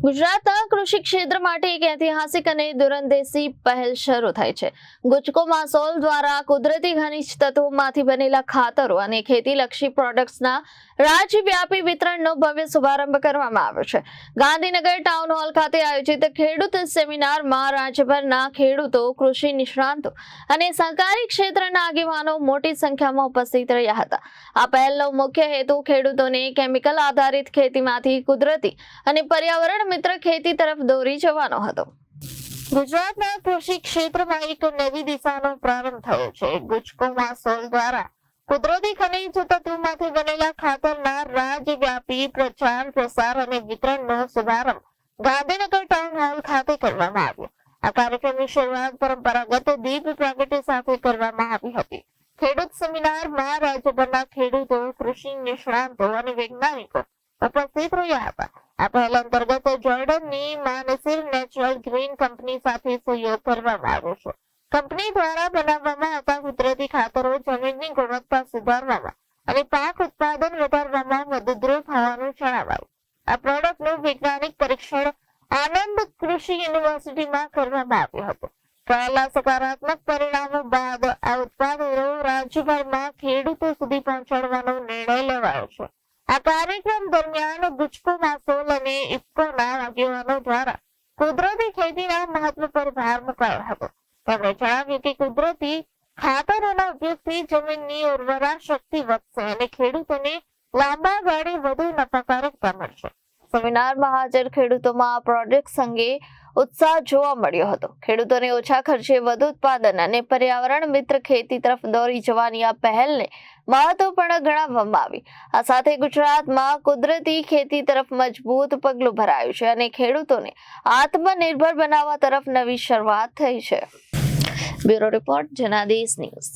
ગુજરાતના કૃષિ ક્ષેત્ર માટે એક ઐતિહાસિક અને દૂરંદેશી પહેલ શરૂ થઈ છે. ગુજકો માસોલ દ્વારા કુદરતી ખનિજ તત્વોમાંથી બનેલા ખાતરો અને ખેતીલક્ષી પ્રોડક્ટ્સના રાજ્યવ્યાપી વિતરણનો ભવ્ય શુભારંભ કરવામાં આવ્યો છે. ગાંધીનગર ટાઉન હોલ ખાતે આયોજિત ખેડૂત સેમિનારમાં રાજ્યભરના ખેડૂતો, કૃષિ નિષ્ણાંતો અને સહકારી ક્ષેત્રના આગેવાનો મોટી સંખ્યામાં ઉપસ્થિત રહ્યા હતા. આ પહેલનો મુખ્ય હેતુ ખેડૂતોને કેમિકલ આધારિત ખેતીમાંથી કુદરતી અને પર્યાવરણ મિત્ર ખેતી તરફ દોરી જવાનો હતો. ગુજરાતના કૃષિ ક્ષેત્રમાં એક નવી દિશાનો પ્રારંભ થયો છે. ગુજકો માસોલ દ્વારા કુદરતી ખનિજ તત્વોમાંથી બનેલા ખાતરના રાજ્યવ્યાપી પ્રચાર, પ્રસાર અને વિતરણનો શુભારંભ ગાંધીનગર ટાઉન હોલ ખાતે કરવામાં આવ્યો. આ કાર્યક્રમની શરૂઆત પરંપરાગત દીપ પ્રાગટ્ય સાથે કરવામાં આવી હતી. ખેડૂત સેમિનારમાં રાજ્યભરના ખેડૂતો, કૃષિ નિષ્ણાંતો અને વૈજ્ઞાનિકો ઉપસ્થિત રહ્યા હતા. આ પહેલ અંતર્ગત જોર્ડનની માનસિર નેચરલ ગ્રીન કંપની સાથે સહયોગ કરવામાં આવ્યો છે. કંપની દ્વારા બનાવવામાં આવતા કુદરતી ખાતરો જમીનની ગુણવત્તા સુધારવામાં અને પાક ઉત્પાદન વધારવામાં મદદરૂપ હોવાનું જણાવાયું. આ પ્રોડક્ટનું વૈજ્ઞાનિક પરીક્ષણ આનંદ કૃષિ યુનિવર્સિટીમાં કરવામાં આવ્યું હતું. પહેલા સકારાત્મક પરિણામો બાદ આ ઉત્પાદનો રાજ્યભરમાં ખેડૂતો સુધી પહોંચાડવાનો નિર્ણય લેવાયો છે. આ કાર્યક્રમ દરમિયાન ગુજકો માસોલ અને ઇફકોના આગેવાનો દ્વારા કુદરતી ખેતીના મહત્વ પર ભાર મુકાયો હતો. તેમણે જણાવ્યું કે કુદરતી ખાતરોના ઉપયોગથી જમીનની ઉર્વરા શક્તિ વધશે અને ખેડૂતોને લાંબા ગાળે વધુ નફાકારકતા મળશે. સેમિનારમાં હાજર ખેડૂતોમાં આ પ્રોજેક્ટ અંગે ઉત્સાહ જોવા મળ્યો હતો. ખેડૂતોને ઓછા ખર્ચે વધુ ઉત્પાદન અને પર્યાવરણ મિત્ર ખેતી તરફ દોરી જવાની આ પહેલને મહત્વપૂર્ણ ગણાવવામાં આવી. આ સાથે ગુજરાતમાં કુદરતી ખેતી તરફ મજબૂત પગલું ભરાયું છે અને ખેડૂતોને આત્મનિર્ભર બનાવવા તરફ નવી શરૂઆત થઈ છે. Bureau report, Janadesh news.